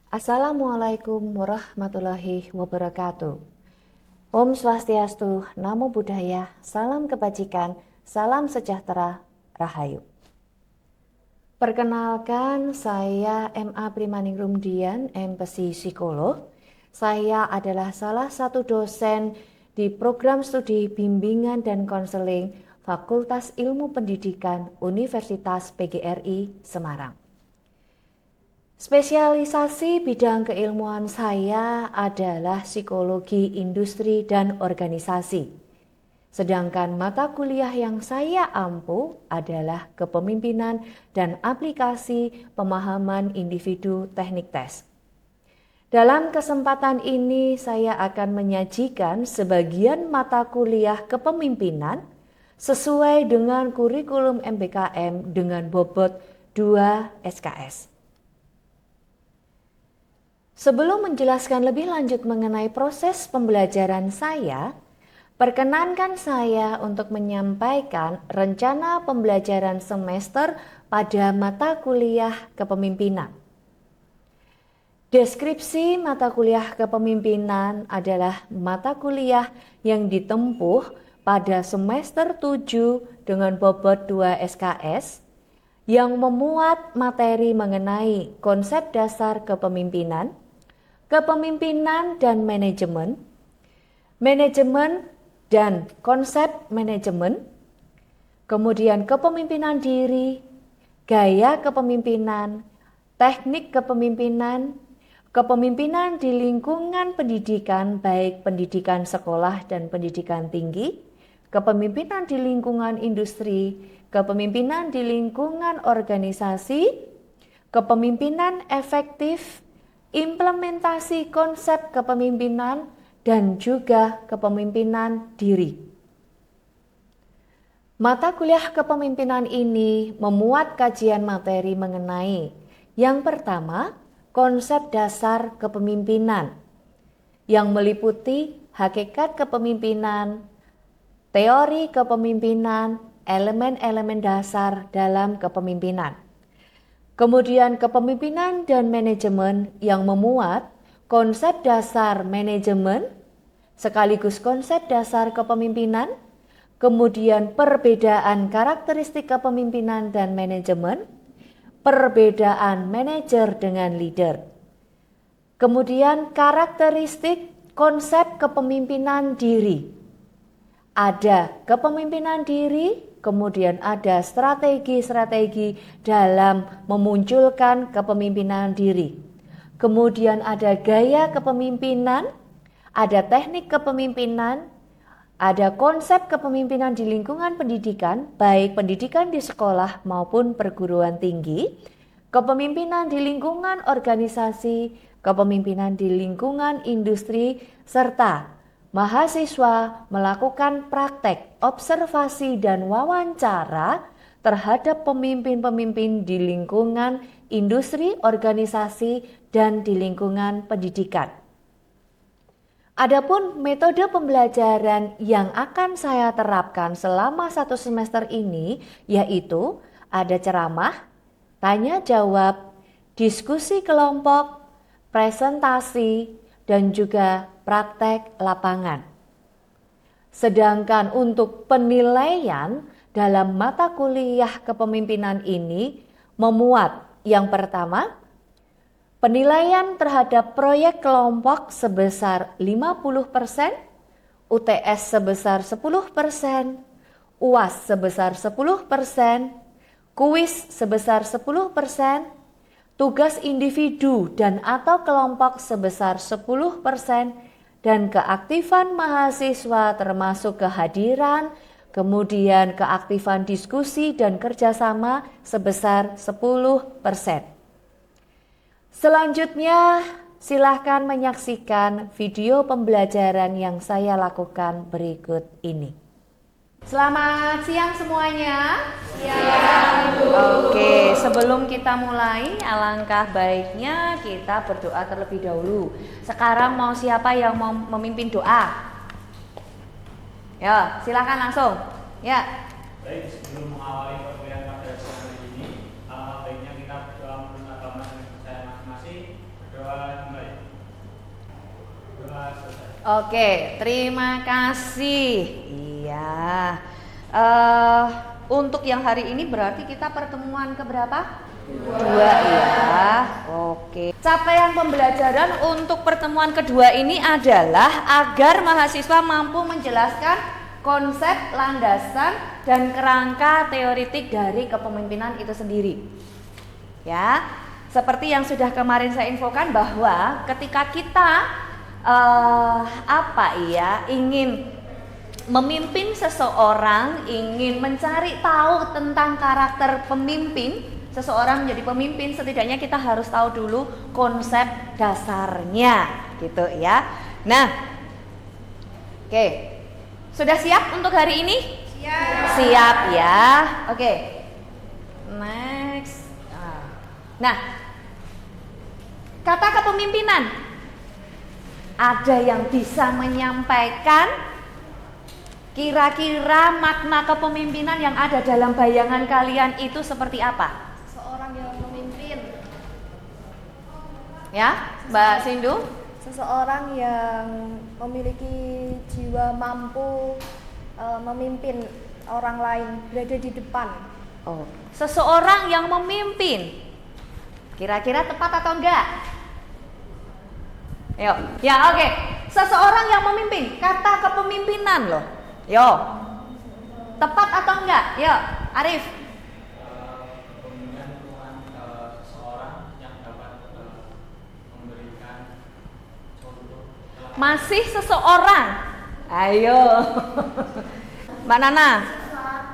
Assalamualaikum warahmatullahi wabarakatuh. Om Swastiastu, Namo Buddhaya, salam kebajikan, salam sejahtera, Rahayu. Perkenalkan, saya MA Primaningrum Dian, MPsi Psikolog. Saya adalah salah satu dosen di program studi bimbingan dan konseling Fakultas Ilmu Pendidikan Universitas PGRI Semarang. Spesialisasi bidang keilmuan saya adalah psikologi industri dan organisasi. Sedangkan mata kuliah yang saya ampu adalah kepemimpinan dan aplikasi pemahaman individu teknik tes. Dalam kesempatan ini saya akan menyajikan sebagian mata kuliah kepemimpinan sesuai dengan kurikulum MBKM dengan bobot 2 SKS. Sebelum menjelaskan lebih lanjut mengenai proses pembelajaran saya, perkenankan saya untuk menyampaikan rencana pembelajaran semester pada mata kuliah kepemimpinan. Deskripsi mata kuliah kepemimpinan adalah mata kuliah yang ditempuh pada semester 7 dengan bobot 2 SKS yang memuat materi mengenai konsep dasar kepemimpinan, kepemimpinan dan manajemen, manajemen dan konsep manajemen, kemudian kepemimpinan diri, gaya kepemimpinan, teknik kepemimpinan, kepemimpinan di lingkungan pendidikan baik pendidikan sekolah dan pendidikan tinggi, kepemimpinan di lingkungan industri, kepemimpinan di lingkungan organisasi, kepemimpinan efektif, implementasi konsep kepemimpinan, dan juga kepemimpinan diri. Mata kuliah kepemimpinan ini memuat kajian materi mengenai yang pertama, konsep dasar kepemimpinan yang meliputi hakikat kepemimpinan, teori kepemimpinan, elemen-elemen dasar dalam kepemimpinan. Kemudian kepemimpinan dan manajemen yang memuat konsep dasar manajemen sekaligus konsep dasar kepemimpinan, kemudian perbedaan karakteristik kepemimpinan dan manajemen, perbedaan manajer dengan leader. Kemudian karakteristik konsep kepemimpinan diri. Ada kepemimpinan diri, kemudian ada strategi-strategi dalam memunculkan kepemimpinan diri. Kemudian ada gaya kepemimpinan, ada teknik kepemimpinan, ada konsep kepemimpinan di lingkungan pendidikan, baik pendidikan di sekolah maupun perguruan tinggi, kepemimpinan di lingkungan organisasi, kepemimpinan di lingkungan industri, serta mahasiswa melakukan praktek, observasi, dan wawancara terhadap pemimpin-pemimpin di lingkungan industri, organisasi, dan di lingkungan pendidikan. Adapun metode pembelajaran yang akan saya terapkan selama 1 semester ini yaitu ada ceramah, tanya jawab, diskusi kelompok, presentasi, dan juga praktek lapangan. Sedangkan untuk penilaian dalam mata kuliah kepemimpinan ini memuat yang pertama, penilaian terhadap proyek kelompok sebesar 50%, UTS sebesar 10%, UAS sebesar 10%, kuis sebesar 10%, tugas individu dan atau kelompok sebesar 10%, dan keaktifan mahasiswa termasuk kehadiran, kemudian keaktifan diskusi dan kerjasama sebesar 10%. Selanjutnya, silahkan menyaksikan video pembelajaran yang saya lakukan berikut ini. Selamat siang semuanya. Siang, Bu. Oke, sebelum kita mulai, alangkah baiknya kita berdoa terlebih dahulu. Sekarang mau siapa yang mau memimpin doa? Ya, silakan langsung. Ya. Baik, sebelum mengawali perkuliahan pada siang hari ini, alangkah baiknya kita berdoa menurut agama dan kepercayaan masing-masing, berdoa Berdoa dimulai. Berdoa selesai. Oke, terima kasih. Iya. Untuk yang hari ini berarti kita pertemuan keberapa? Dua ya. Oke. Capaian pembelajaran untuk pertemuan kedua ini adalah agar mahasiswa mampu menjelaskan konsep, landasan, dan kerangka teoritik dari kepemimpinan itu sendiri. Ya, seperti yang sudah kemarin saya infokan bahwa ketika kita ingin memimpin seseorang, ingin mencari tahu tentang karakter pemimpin, seseorang menjadi pemimpin, setidaknya kita harus tahu dulu konsep dasarnya, gitu ya. Nah, oke, sudah siap untuk hari ini? Siap. Siap ya. Oke, next. Nah, kata kepemimpinan, ada yang bisa menyampaikan kira-kira makna kepemimpinan yang ada dalam bayangan kalian itu seperti apa? Seorang yang memimpin. Ya, Mbak Sindu? Seseorang yang memiliki jiwa mampu memimpin orang lain, berada di depan. Oh, seseorang yang memimpin. Kira-kira tepat atau enggak? Yo, ya oke. Seseorang yang memimpin, kata kepemimpinan loh. Yo, tepat atau enggak? Yo, Arif. Kepemimpinan merupakan seseorang yang dapat memberikan contoh. Masih seseorang. Ayo. Mbak Nana.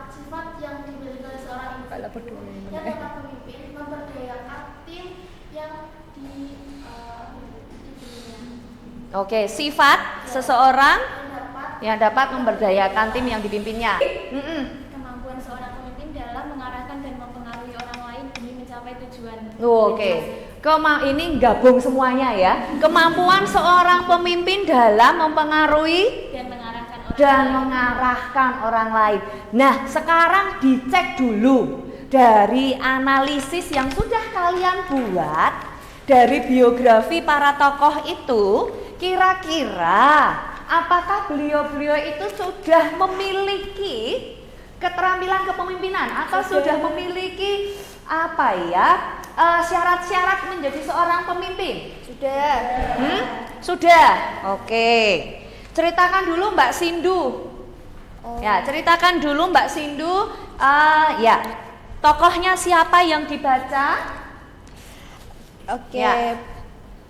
Sifat yang dimiliki oleh seorang individu yang dapat memimpin, memberdayakan tim yang dipilihnya. Oke, sifat seseorang yang dapat memberdayakan tim yang dipimpinnya. Kemampuan seorang pemimpin dalam mengarahkan dan mempengaruhi orang lain demi mencapai tujuan. Oke. Ini gabung semuanya ya. Kemampuan seorang pemimpin dalam mempengaruhi Dan mengarahkan orang orang lain. Nah, sekarang dicek dulu dari analisis yang sudah kalian buat dari biografi para tokoh itu, kira-kira apakah beliau-beliau itu sudah memiliki keterampilan kepemimpinan atau sudah memiliki syarat-syarat menjadi seorang pemimpin? Sudah. Sudah. Oke. Ceritakan dulu Mbak Sindu. Ya, ceritakan dulu Mbak Sindu. Ya, tokohnya siapa yang dibaca? Oke. Ya.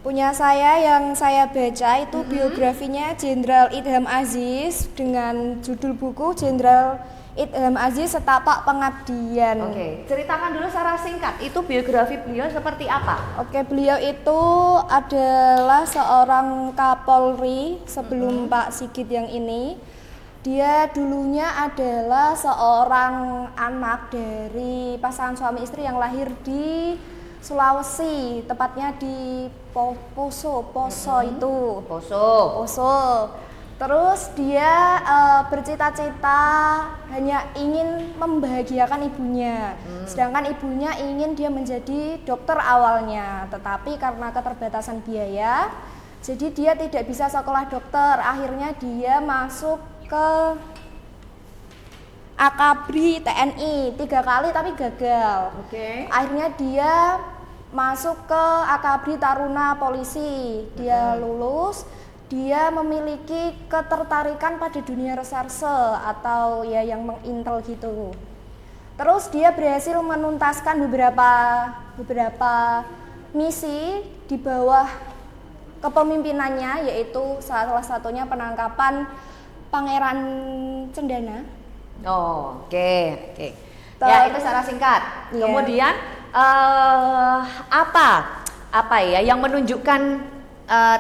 Punya saya yang saya baca itu biografinya Jenderal Idham Aziz dengan judul buku Jenderal Idham Aziz Setapak Pengabdian. Oke, ceritakan dulu secara singkat. Itu biografi beliau seperti apa? Oke, beliau itu adalah seorang Kapolri sebelum Pak Sigit yang ini. Dia dulunya adalah seorang anak dari pasangan suami istri yang lahir di Sulawesi, tepatnya di Poso itu. Poso. Terus dia bercita-cita hanya ingin membahagiakan ibunya, sedangkan ibunya ingin dia menjadi dokter awalnya, tetapi karena keterbatasan biaya, jadi dia tidak bisa sekolah dokter. Akhirnya dia masuk ke Akabri TNI 3 kali tapi gagal. Akhirnya dia masuk ke Akabri Taruna Polisi, dia lulus. Dia memiliki ketertarikan pada dunia reserse atau ya yang mengintel gitu. Terus dia berhasil menuntaskan beberapa misi di bawah kepemimpinannya, yaitu salah satunya penangkapan Pangeran Cendana. Oke. Ya, itu secara singkat. Iya. Kemudian apa ya yang menunjukkan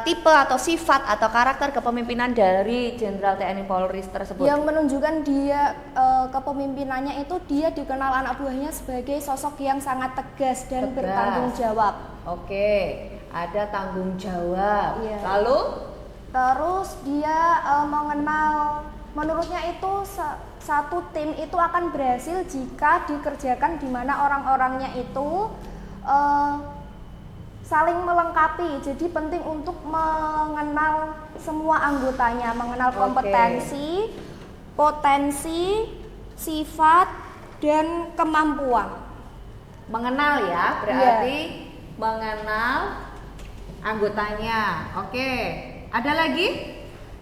tipe atau sifat atau karakter kepemimpinan dari Jenderal TNI Polri tersebut? Yang menunjukkan dia kepemimpinannya itu dia dikenal anak buahnya sebagai sosok yang sangat tegas dan bertanggung jawab. Oke, ada tanggung jawab. Iya. Lalu? Terus dia mengenal, menurutnya itu satu tim itu akan berhasil jika dikerjakan di mana orang-orangnya itu saling melengkapi. Jadi penting untuk mengenal semua anggotanya, mengenal kompetensi, potensi, sifat, dan kemampuan. Mengenal ya, berarti mengenal anggotanya. Oke. Ada lagi?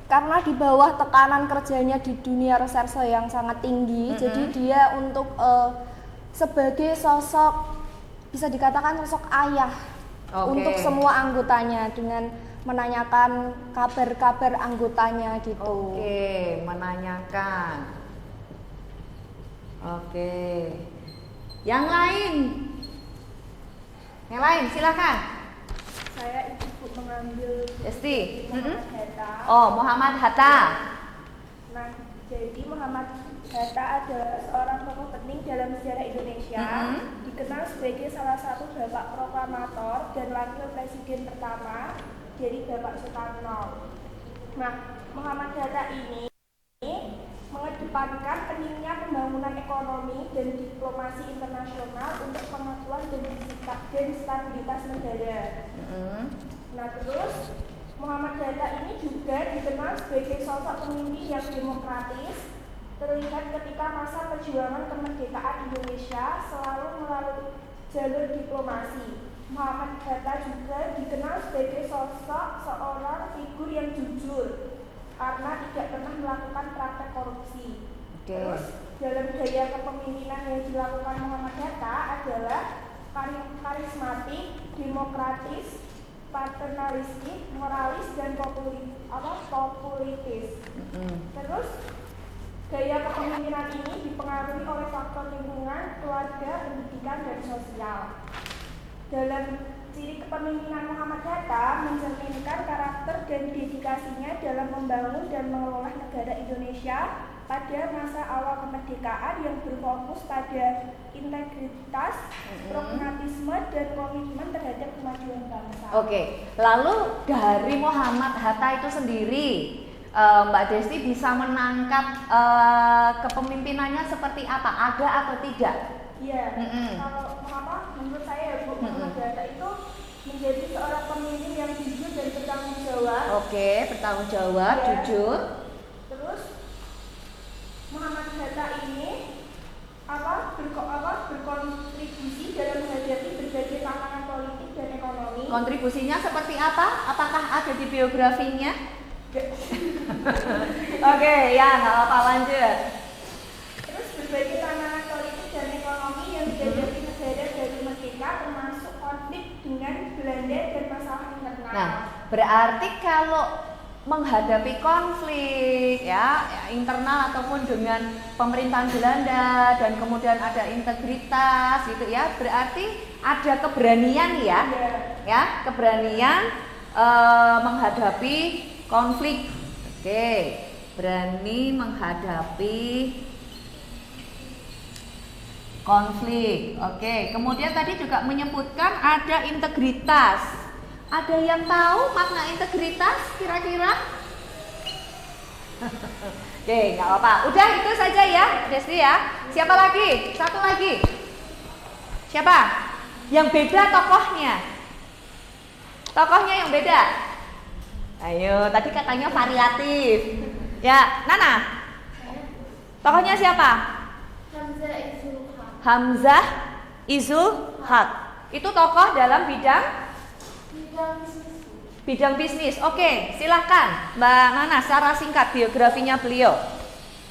Karena di bawah tekanan kerjanya di dunia reserse yang sangat tinggi, jadi dia untuk sebagai sosok, bisa dikatakan sosok ayah untuk semua anggotanya dengan menanyakan kabar-kabar anggotanya gitu. Oke, menanyakan. Oke. Yang lain? Yang lain, silakan. Saya ikut mengambil Esti. Muhammad Hatta. Oh, Muhammad Hatta. Nah, jadi Muhammad Hatta adalah seorang tokoh penting dalam sejarah Indonesia, dikenal sebagai salah satu bapak proklamator dan wakil presiden pertama dari Bapak Soekarno. Nah, Muhammad Hatta ini mengedepankan pentingnya pembangunan ekonomi dan diplomasi internasional untuk pengakuan dan stabilitas negara. Nah, terus Muhammad Hatta ini juga dikenal sebagai sosok pemimpin yang demokratis, terlihat ketika masa perjuangan kemerdekaan Indonesia selalu melalui jalur diplomasi. Muhammad Hatta juga dikenal sebagai sosok seorang figur yang jujur karena tidak pernah melakukan praktek korupsi. Terus dalam gaya kepemimpinan yang dilakukan Muhammad Hatta adalah karismatik, demokratis, paternalistik, moralis, dan populitis. Terus gaya kepemimpinan ini dipengaruhi oleh faktor lingkungan, keluarga, pendidikan, dan sosial. Dalam ciri kepemimpinan Muhammad Hatta mencerminkan karakter dan dedikasinya dalam membangun dan mengelola negara Indonesia pada masa awal kemerdekaan yang berfokus pada integritas, pragmatisme, dan komitmen terhadap kemajuan bangsa. Oke, lalu dari Muhammad Hatta itu sendiri, Mbak Desti bisa menangkap kepemimpinannya seperti apa? Ada atau tidak? Iya, kalau menurut saya Muhammad Hatta itu menjadi seorang pemimpin yang jujur dan bertanggung jawab. Oke, bertanggung jawab, jujur. Terus Muhammad Hatta ini berkontribusi dalam menghadapi berbagai tantangan politik dan ekonomi. Kontribusinya seperti apa? Apakah ada di biografinya? Oke, ya nggak apa-apa, lanjut. Terus berbagai tantangan politik dan ekonomi yang dihadapi negara dari merdeka, termasuk konflik dengan Belanda dan masalah internal. Nah, berarti kalau menghadapi konflik ya internal ataupun dengan pemerintahan Belanda dan kemudian ada integritas gitu ya, berarti ada keberanian ya keberanian menghadapi konflik. Oke, berani menghadapi konflik. Oke, kemudian tadi juga menyebutkan ada integritas. Ada yang tahu makna integritas kira-kira? Oke, nggak apa-apa. Udah itu saja ya, Desti ya. Siapa lagi? Satu lagi. Siapa? Yang beda tokohnya. Tokohnya yang beda. Ayo, tadi katanya variatif. Ya, Nana. Tokohnya siapa? Hamzah Izul Haq. Itu tokoh dalam bidang bisnis. Oke, silahkan Mbak Nana secara singkat biografinya beliau.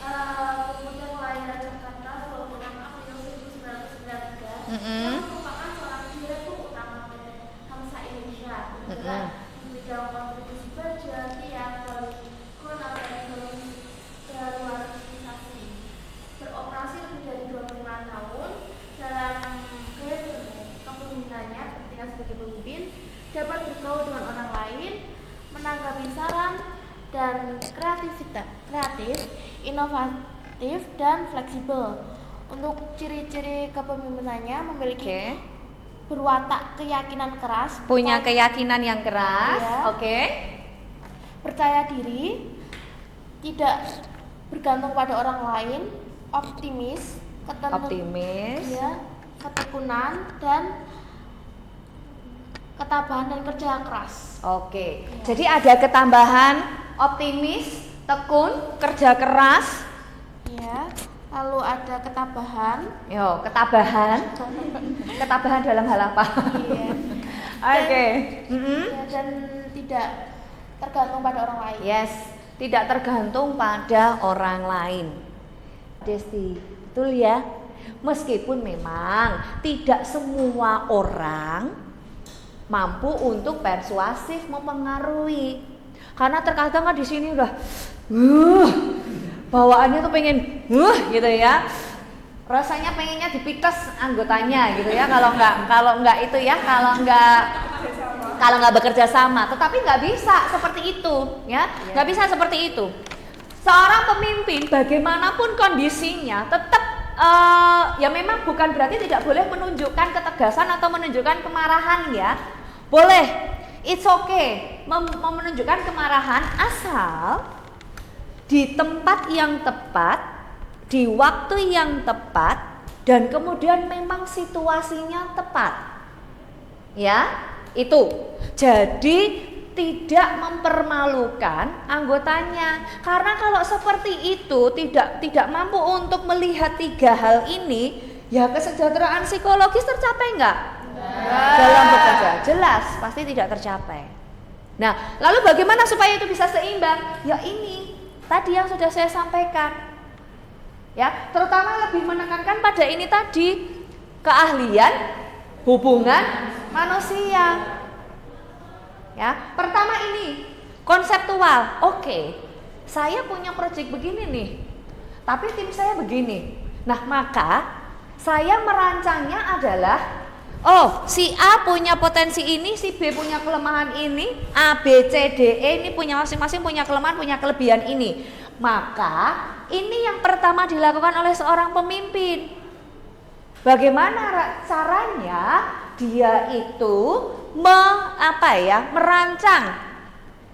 Kemudian kelahiran Jakarta 26 April 1993 yang merupakan seorang direktur utama PT Hamsa Indonesia di bidang kontribusi baja, tiang, polikon, ekonomi keluargisasi. Beroperasi lebih dari 25 tahun. Dalam gaya kepemimpinannya ketika sebagai pemimpin dapat bergaul dengan orang lain, menanggapi saran dan kreatif, inovatif, dan fleksibel. Untuk ciri-ciri kepemimpinannya memiliki berwatak keyakinan keras, Punya keyakinan yang keras. Iya. Oke. percaya diri, tidak bergantung pada orang lain, optimis, ketekunan, dan ketabahan dan kerja keras. Oke. Jadi ada ketambahan optimis, tekun, kerja keras. Ya. Lalu ada ketabahan. Yo, ketabahan. Ketabahan dalam hal apa? Iya. Oke. Ya, dan tidak tergantung pada orang lain. Yes, tidak tergantung pada orang lain. Desti, betul ya? Meskipun memang tidak semua orang mampu untuk persuasif mempengaruhi. Karena terkadang kan di sini udah bawaannya tuh pengen gitu ya. Rasanya pengennya dipites anggotanya gitu ya. Kalau nggak itu ya, kalau nggak bekerja sama, tetapi nggak bisa seperti itu ya, nggak bisa seperti itu. Seorang pemimpin bagaimanapun kondisinya tetap ya memang bukan berarti tidak boleh menunjukkan ketegasan atau menunjukkan kemarahan ya, boleh, it's okay menunjukkan kemarahan asal di tempat yang tepat, di waktu yang tepat, dan kemudian memang situasinya tepat ya. Itu jadi tidak mempermalukan anggotanya, karena kalau seperti itu tidak mampu untuk melihat tiga hal ini, ya kesejahteraan psikologis tercapai nggak? Dalam bekerja jelas pasti tidak tercapai. Nah, lalu bagaimana supaya itu bisa seimbang? Ya ini tadi yang sudah saya sampaikan ya, terutama lebih menekankan pada ini tadi, keahlian hubungan manusia. Ya, pertama ini konseptual. Oke, saya punya proyek begini nih, tapi tim saya begini. Nah, maka saya merancangnya adalah, oh, si A punya potensi ini, si B punya kelemahan ini, A, B, C, D, E ini punya masing-masing punya kelemahan, punya kelebihan ini. Maka ini yang pertama dilakukan oleh seorang pemimpin. Bagaimana caranya dia itu merancang,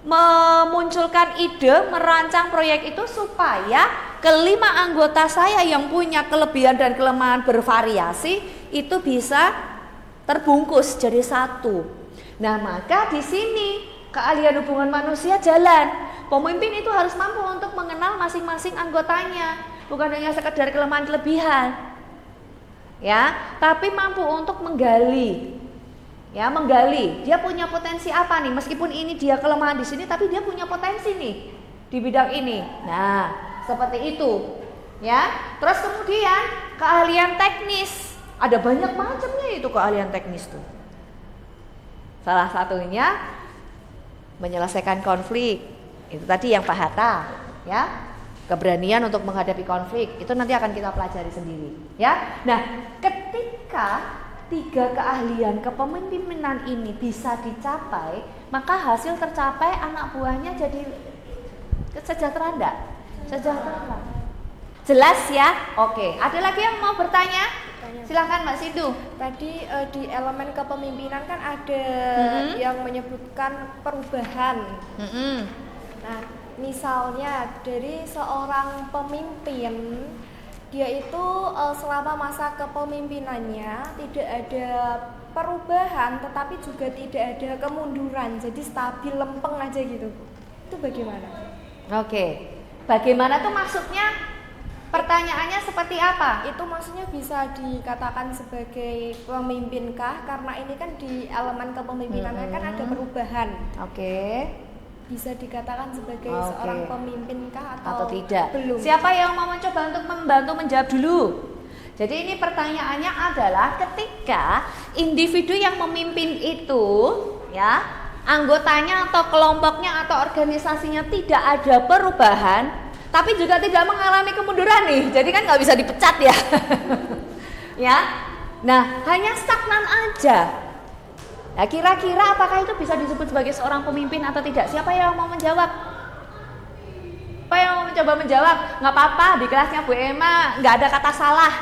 memunculkan ide, merancang proyek itu supaya kelima anggota saya yang punya kelebihan dan kelemahan bervariasi itu bisa terbungkus jadi satu. Nah, maka di sini keahlian hubungan manusia jalan. Pemimpin itu harus mampu untuk mengenal masing-masing anggotanya, bukan hanya sekedar kelemahan kelebihan. Ya, tapi mampu untuk menggali. Ya, menggali. Dia punya potensi apa nih? Meskipun ini dia kelemahan di sini, tapi dia punya potensi nih di bidang ini. Nah, seperti itu. Ya. Terus kemudian keahlian teknis. Ada banyak macamnya itu keahlian teknis tuh. Salah satunya menyelesaikan konflik. Itu tadi yang Pak Hatta, ya. Keberanian untuk menghadapi konflik itu nanti akan kita pelajari sendiri, ya. Nah, ketika tiga keahlian kepemimpinan ini bisa dicapai, maka hasil tercapai, anak buahnya jadi sejahtera enggak? Sejahtera. Jelas ya? Oke, ada lagi yang mau bertanya? Silahkan Mbak Sindu. Tadi di elemen kepemimpinan kan ada yang menyebutkan perubahan. Nah, misalnya dari seorang pemimpin, dia itu selama masa kepemimpinannya tidak ada perubahan, tetapi juga tidak ada kemunduran, jadi stabil lempeng aja gitu. Itu bagaimana? Oke, bagaimana tuh maksudnya? Pertanyaannya seperti apa? Itu maksudnya bisa dikatakan sebagai pemimpinkah? Karena ini kan di elemen kepemimpinannya kan ada perubahan. Oke. Bisa dikatakan sebagai seorang pemimpin-kah atau tidak? Belum. Siapa yang mau mencoba untuk membantu menjawab dulu? Jadi ini pertanyaannya adalah ketika individu yang memimpin itu, ya, anggotanya atau kelompoknya atau organisasinya tidak ada perubahan, tapi juga tidak mengalami kemunduran nih, jadi kan nggak bisa dipecat ya, ya. Nah, hanya stagnan aja. Nah, kira-kira apakah itu bisa disebut sebagai seorang pemimpin atau tidak? Siapa yang mau menjawab? Siapa yang mau mencoba menjawab? Nggak apa-apa, di kelasnya Bu Emma nggak ada kata salah,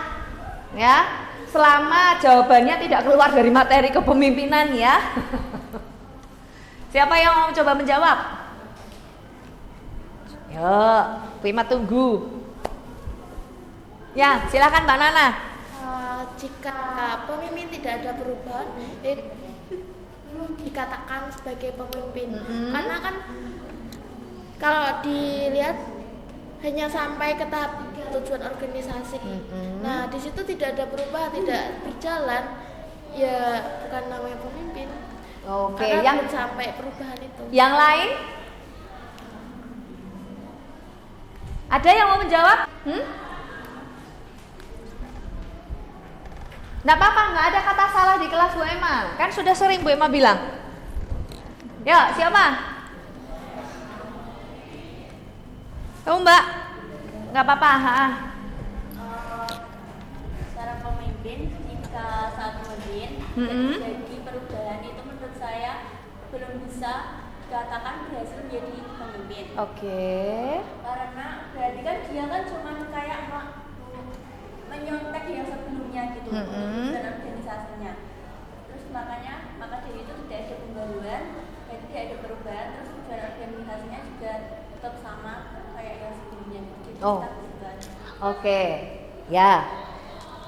ya. Selama jawabannya tidak keluar dari materi kepemimpinan, ya. Siapa yang mau mencoba menjawab? Yo, Bu Emma tunggu. Ya, silakan Mbak Nana. Jika pemimpin tidak ada perubahan, belum dikatakan sebagai pemimpin. Karena kan kalau dilihat hanya sampai ke tahap tujuan organisasi. Nah, di situ tidak ada perubahan, tidak berjalan, ya bukan namanya pemimpin. Oke, Karena yang belum sampai perubahan itu. yang lain? Ada yang mau menjawab? Nggak apa-apa, nggak ada kata salah di kelas Bu Emma. Kan sudah sering Bu Emma bilang. Ya, siapa? Kamu Mbak? Nggak apa-apa. Secara pemimpin, jika saat pemimpin terjadi perubahan itu menurut saya belum bisa dikatakan berhasil menjadi pemimpin. Oke. Karena berarti kan dia kan cuma kayak menyontek yang sebelumnya gitu dan organisasinya. Terus maka dari itu tidak ada pembaruan, berarti tidak ada perubahan. Terus tujuan organisasinya juga tetap sama kayak yang sebelumnya. Jadi Oh. kita berubah. Oke. Ya.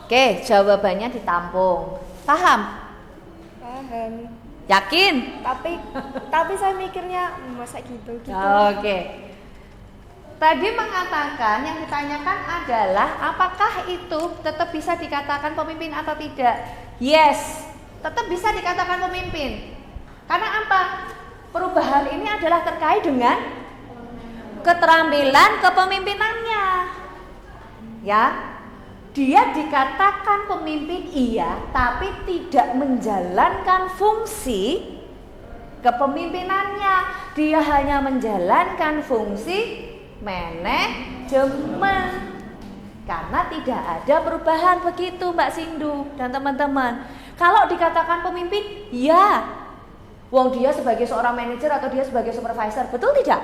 Oke, jawabannya ditampung. Paham? Paham. Yakin? Tapi saya mikirnya masa gitu. Oke. Tadi mengatakan yang ditanyakan adalah apakah itu tetap bisa dikatakan pemimpin atau tidak? Yes, tetap bisa dikatakan pemimpin. Karena apa? Perubahan ini adalah terkait dengan keterampilan kepemimpinannya. Ya. Dia dikatakan pemimpin iya, tapi tidak menjalankan fungsi kepemimpinannya. Dia hanya menjalankan fungsi manajemen. Karena tidak ada perubahan begitu Mbak Sindu dan teman-teman. Kalau dikatakan pemimpin, ya. Wong dia sebagai seorang manajer atau dia sebagai supervisor, betul tidak?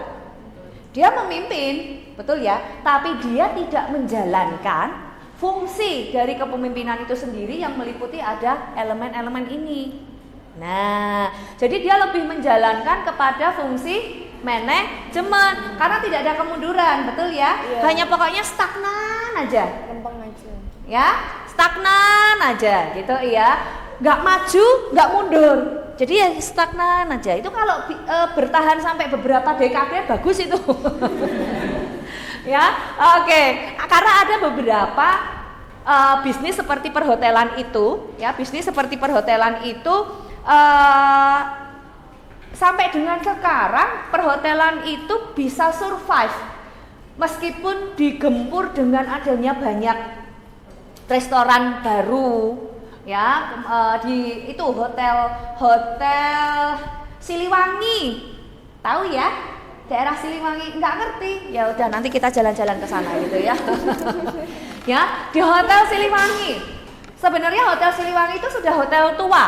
Dia memimpin, betul ya? Tapi dia tidak menjalankan fungsi dari kepemimpinan itu sendiri yang meliputi ada elemen-elemen ini. Nah, jadi dia lebih menjalankan kepada fungsi manajemen karena tidak ada kemunduran, betul ya? Iya. Hanya pokoknya stagnan aja. Lempeng aja. Ya, stagnan aja gitu ya. Nggak maju, nggak mundur. Jadi ya stagnan aja. Itu kalau bertahan sampai beberapa dekade bagus itu. Ya, oke. Karena ada beberapa bisnis seperti perhotelan itu, ya bisnis seperti perhotelan itu sampai dengan sekarang perhotelan itu bisa survive meskipun digempur dengan adanya banyak restoran baru, ya di itu hotel Siliwangi, tahu ya? Daerah Siliwangi, nggak ngerti, ya udah nanti kita jalan-jalan ke sana gitu ya. Ya, di Hotel Siliwangi. Sebenarnya Hotel Siliwangi itu sudah hotel tua.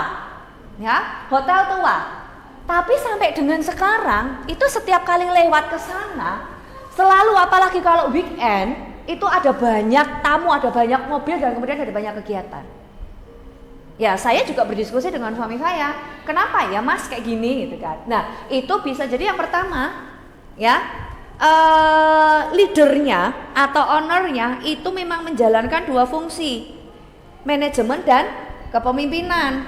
Ya, hotel tua. Tapi sampai dengan sekarang itu setiap kali lewat ke sana, selalu apalagi kalau weekend, itu ada banyak tamu, ada banyak mobil dan kemudian ada banyak kegiatan. Ya, saya juga berdiskusi dengan suami saya. Kenapa ya Mas kayak gini gitu kan. Nah, itu bisa jadi yang pertama ya leadernya atau ownernya itu memang menjalankan dua fungsi, manajemen dan kepemimpinan.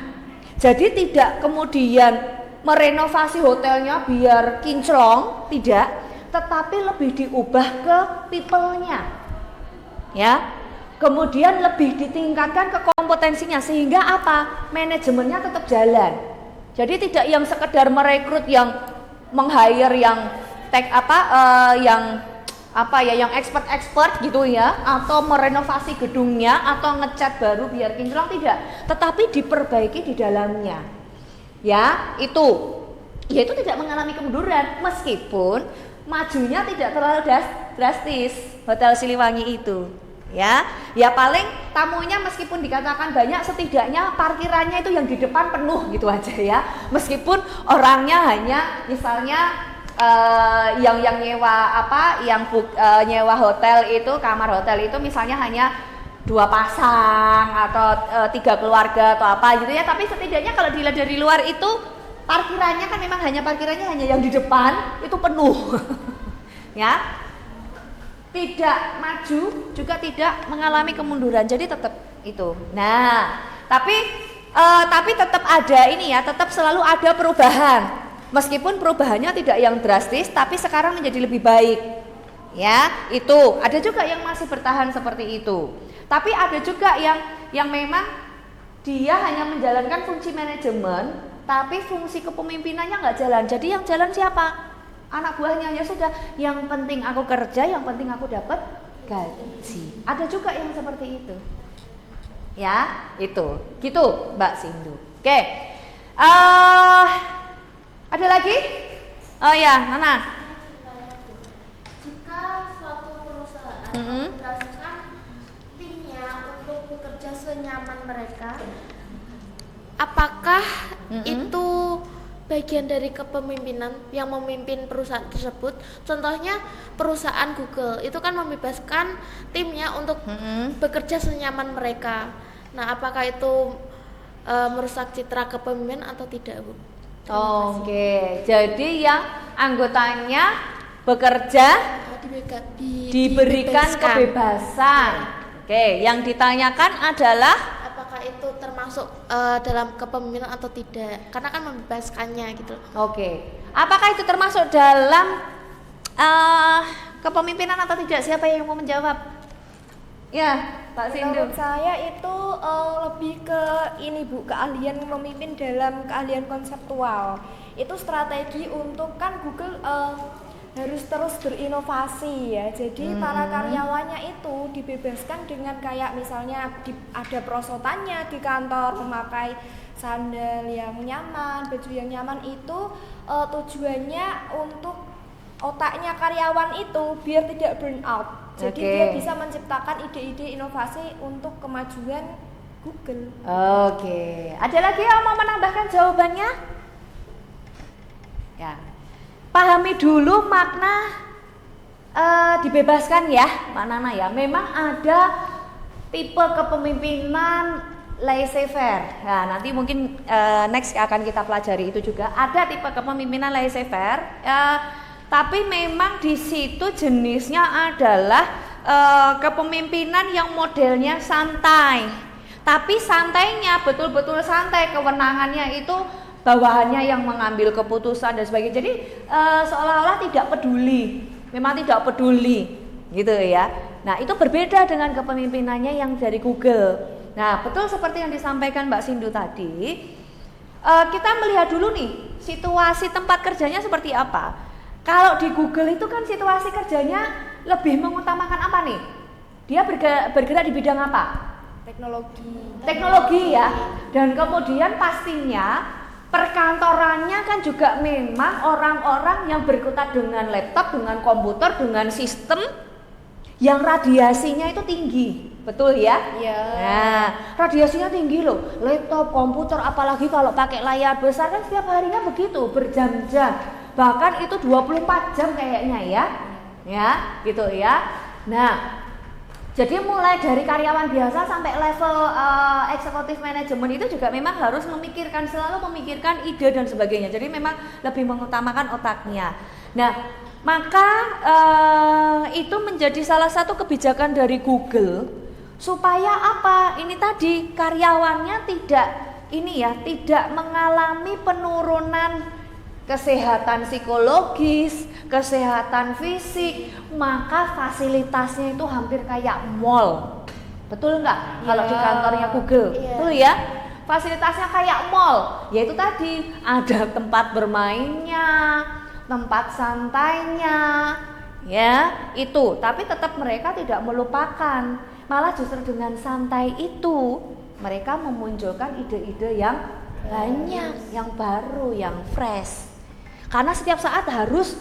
Jadi tidak kemudian merenovasi hotelnya biar kinclong, tidak, tetapi lebih diubah ke people-nya, ya. Kemudian lebih ditingkatkan ke kompetensinya sehingga apa? Manajemennya tetap jalan. Jadi tidak yang sekedar merekrut yang meng-hire yang yang expert gitu ya, atau merenovasi gedungnya atau ngecat baru biar kinclong, tidak, tetapi diperbaiki di dalamnya. Ya, itu tidak mengalami kemunduran meskipun majunya tidak terlalu drastis Hotel Siliwangi itu. Ya paling tamunya meskipun dikatakan banyak, setidaknya parkirannya itu yang di depan penuh gitu aja ya. Meskipun orangnya hanya misalnya yang nyewa nyewa hotel itu, kamar hotel itu misalnya hanya 2 pasang atau 3 keluarga atau apa gitu ya, tapi setidaknya kalau dilihat dari luar itu parkirannya kan memang parkirannya hanya yang di depan itu penuh. Ya, tidak maju juga tidak mengalami kemunduran, jadi tetap itu. Nah, tapi tapi tetap ada ini ya, tetap selalu ada perubahan. Meskipun perubahannya tidak yang drastis, tapi sekarang menjadi lebih baik. Ya, itu. Ada juga yang masih bertahan seperti itu. Tapi ada juga yang memang dia hanya menjalankan fungsi manajemen, tapi fungsi kepemimpinannya nggak jalan. Jadi yang jalan siapa? Anak buahnya. Ya sudah, yang penting aku kerja, yang penting aku dapat gaji. Ada juga yang seperti itu. Ya, itu. Gitu, Mbak Sindu. Oke. Ada lagi? Oh ya, Nana. Jika suatu perusahaan menugaskan timnya untuk bekerja senyaman mereka, apakah itu bagian dari kepemimpinan yang memimpin perusahaan tersebut? Contohnya perusahaan Google itu kan membebaskan timnya untuk bekerja senyaman mereka. Nah, apakah itu merusak citra kepemimpinan atau tidak, Bu? Oke, jadi yang anggotanya bekerja diberikan kebebasan. Oke, yang ditanyakan adalah apakah itu termasuk dalam kepemimpinan atau tidak? Karena kan membebaskannya gitu. Oke, apakah itu termasuk dalam kepemimpinan atau tidak? Siapa yang mau menjawab? Ya, Pak Sindu. Menurut saya itu lebih ke ini Bu, keahlian memimpin dalam keahlian konseptual. Itu strategi untuk kan Google harus terus berinovasi ya. Jadi para karyawannya itu dibebaskan dengan kayak misalnya ada perosotannya di kantor, memakai sandal yang nyaman, baju yang nyaman itu tujuannya untuk otaknya karyawan itu biar tidak burn out. Jadi dia bisa menciptakan ide-ide inovasi untuk kemajuan Google. Oke, ada lagi yang mau menambahkan jawabannya? Ya, pahami dulu makna dibebaskan ya, Mbak Nana ya. Memang ada tipe kepemimpinan laissez-faire. Nah, nanti mungkin next akan kita pelajari itu juga. Ada tipe kepemimpinan laissez-faire. Tapi memang di situ jenisnya adalah kepemimpinan yang modelnya santai. Tapi santainya betul-betul santai, kewenangannya itu bawahannya yang mengambil keputusan dan sebagainya. Jadi seolah-olah tidak peduli, memang tidak peduli, gitu ya. Nah, itu berbeda dengan kepemimpinannya yang dari Google. Nah, betul seperti yang disampaikan Mbak Sindu tadi. Kita melihat dulu nih situasi tempat kerjanya seperti apa. Kalau di Google itu kan situasi kerjanya lebih mengutamakan apa nih? Dia bergerak di bidang apa? Teknologi ya. Dan kemudian pastinya perkantorannya kan juga memang orang-orang yang berkutat dengan laptop, dengan komputer, dengan sistem yang radiasinya itu tinggi. Betul ya? Iya. Nah, radiasinya tinggi loh. Laptop, komputer, apalagi kalau pakai layar besar kan setiap harinya begitu, berjam-jam. Bahkan itu 24 jam kayaknya ya. Ya, gitu ya. Nah, jadi mulai dari karyawan biasa sampai level eksekutif manajemen itu juga memang harus selalu memikirkan ide dan sebagainya. Jadi memang lebih mengutamakan otaknya. Nah, maka itu menjadi salah satu kebijakan dari Google supaya apa? Ini tadi karyawannya tidak mengalami penurunan kesehatan psikologis, kesehatan fisik, maka fasilitasnya itu hampir kayak mall. Betul nggak? Kalau di kantornya Google, betul ya? Fasilitasnya kayak mall, yaitu tadi ada tempat bermainnya, tempat santainya, ya itu. Tapi tetap mereka tidak melupakan, malah justru dengan santai itu mereka memunculkan ide-ide yang banyak, yang baru, yang fresh. Karena setiap saat harus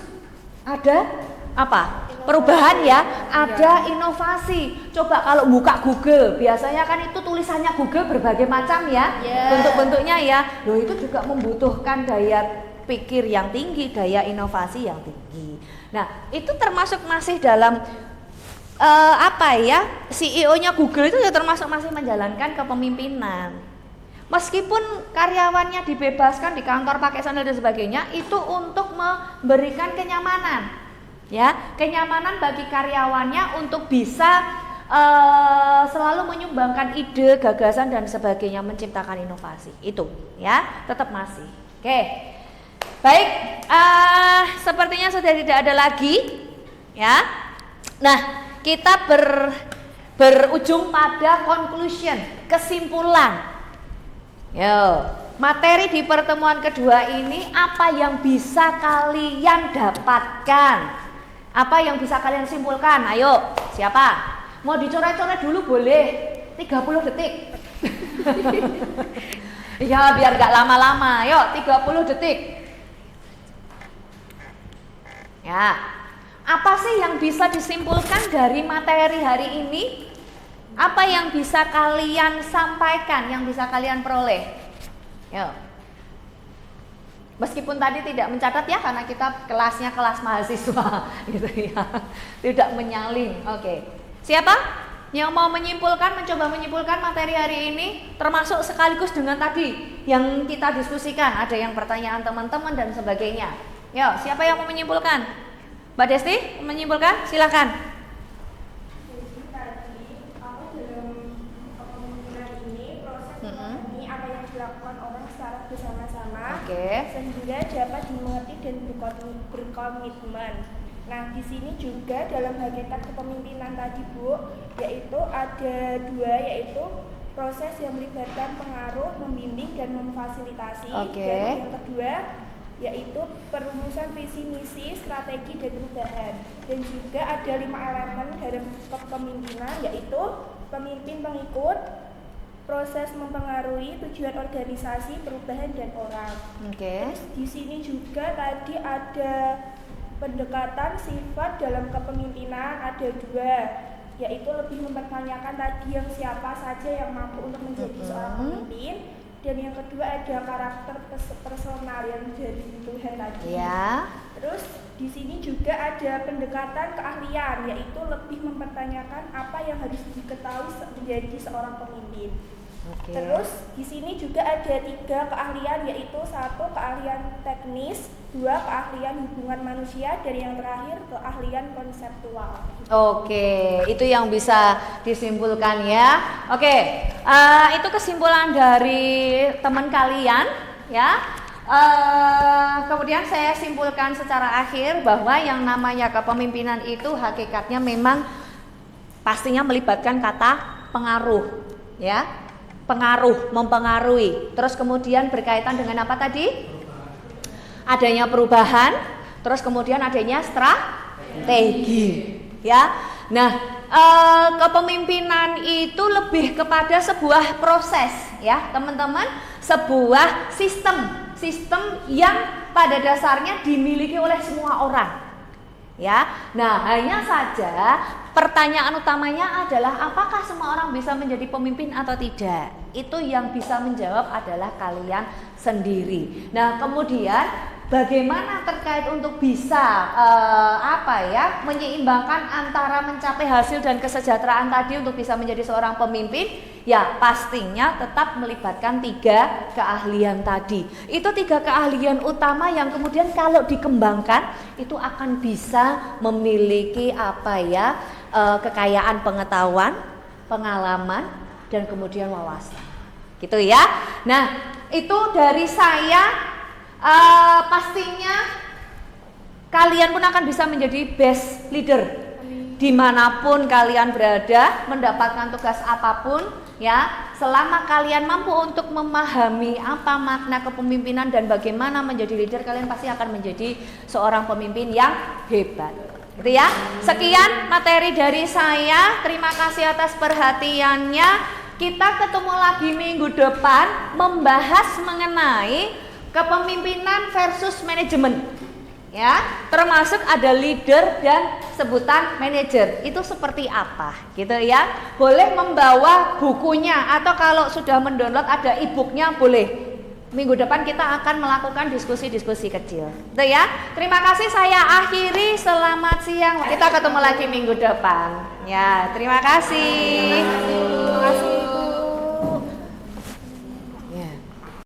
ada apa? Perubahan ya, ada inovasi. Coba kalau buka Google, biasanya kan itu tulisannya Google berbagai macam ya, bentuk-bentuknya ya. Loh, itu juga membutuhkan daya pikir yang tinggi, daya inovasi yang tinggi. Nah, itu termasuk masih dalam CEO-nya Google itu ya termasuk masih menjalankan kepemimpinan. Meskipun karyawannya dibebaskan di kantor pakai sandal dan sebagainya, itu untuk memberikan kenyamanan, ya, kenyamanan bagi karyawannya untuk bisa selalu menyumbangkan ide, gagasan dan sebagainya, menciptakan inovasi. Itu ya, tetap masih. Oke. Baik, sepertinya sudah tidak ada lagi ya. Nah, kita berujung pada conclusion, kesimpulan. Yo, materi di pertemuan kedua ini apa yang bisa kalian dapatkan? Apa yang bisa kalian simpulkan? Ayo, siapa? Mau dicoret-coret dulu boleh, 30 detik. Ya biar gak lama-lama, yuk 30 detik. Ya, apa sih yang bisa disimpulkan dari materi hari ini? Apa yang bisa kalian sampaikan, yang bisa kalian peroleh? Yuk. Meskipun tadi tidak mencatat ya, karena kita kelasnya kelas mahasiswa gitu ya, tidak menyaling. Oke. Siapa yang mau menyimpulkan, mencoba menyimpulkan materi hari ini, termasuk sekaligus dengan tadi yang kita diskusikan, ada yang pertanyaan teman-teman dan sebagainya. Yuk, siapa yang mau menyimpulkan? Mbak Desti, menyimpulkan? Silakan. Jadi tadi aku dalam kepemimpinan ini proses memahami apa yang dilakukan orang secara bersama-sama, sehingga dapat dimengerti dan berkomitmen. Nah, di sini juga dalam hakikat kepemimpinan tadi Bu, yaitu ada dua, yaitu proses yang melibatkan pengaruh, membimbing dan memfasilitasi. Dan yang kedua yaitu perumusan visi misi, strategi dan perubahan. Dan juga ada 5 elemen dalam kepemimpinan, yaitu pemimpin pengikut, proses mempengaruhi, tujuan organisasi, perubahan dan orang. Terus di sini juga tadi ada pendekatan sifat dalam kepemimpinan, ada 2, yaitu lebih mempertanyakan tadi yang siapa saja yang mampu untuk menjadi seorang pemimpin, dan yang kedua ada karakter personal yang dari Tuhan tadi. Terus di sini juga ada pendekatan keahlian, yaitu lebih mempertanyakan apa yang harus diketahui menjadi seorang pemimpin. Terus di sini juga ada 3 keahlian, yaitu 1 keahlian teknis, 2 keahlian hubungan manusia, dan yang terakhir keahlian konseptual. Itu yang bisa disimpulkan ya. Itu kesimpulan dari teman kalian ya. Kemudian saya simpulkan secara akhir bahwa yang namanya kepemimpinan itu hakikatnya memang pastinya melibatkan kata pengaruh ya. Pengaruh, mempengaruhi. Terus kemudian berkaitan dengan apa tadi? Adanya perubahan, terus kemudian adanya strategi ya. Nah, kepemimpinan itu lebih kepada sebuah proses ya teman-teman, sebuah sistem yang pada dasarnya dimiliki oleh semua orang ya. Nah, hanya saja pertanyaan utamanya adalah apakah semua orang bisa menjadi pemimpin atau tidak? Itu yang bisa menjawab adalah kalian sendiri. Nah, kemudian bagaimana terkait untuk bisa menyeimbangkan antara mencapai hasil dan kesejahteraan tadi untuk bisa menjadi seorang pemimpin? Ya, pastinya tetap melibatkan 3 keahlian tadi. Itu 3 keahlian utama yang kemudian kalau dikembangkan itu akan bisa memiliki kekayaan pengetahuan, pengalaman, dan kemudian wawasan. Gitu ya. Nah, itu dari saya. Pastinya kalian pun akan bisa menjadi best leader dimanapun kalian berada, mendapatkan tugas apapun ya, selama kalian mampu untuk memahami apa makna kepemimpinan dan bagaimana menjadi leader, kalian pasti akan menjadi seorang pemimpin yang hebat gitu ya. Sekian materi dari saya, terima kasih atas perhatiannya. Kita ketemu lagi minggu depan membahas mengenai kepemimpinan versus manajemen ya, termasuk ada leader dan sebutan manajer. Itu seperti apa gitu ya. Boleh membawa bukunya atau kalau sudah mendownload ada e-booknya boleh. Minggu depan kita akan melakukan diskusi-diskusi kecil gitu ya. Terima kasih, saya akhiri. Selamat siang. Kita ketemu lagi minggu depan ya. Terima kasih.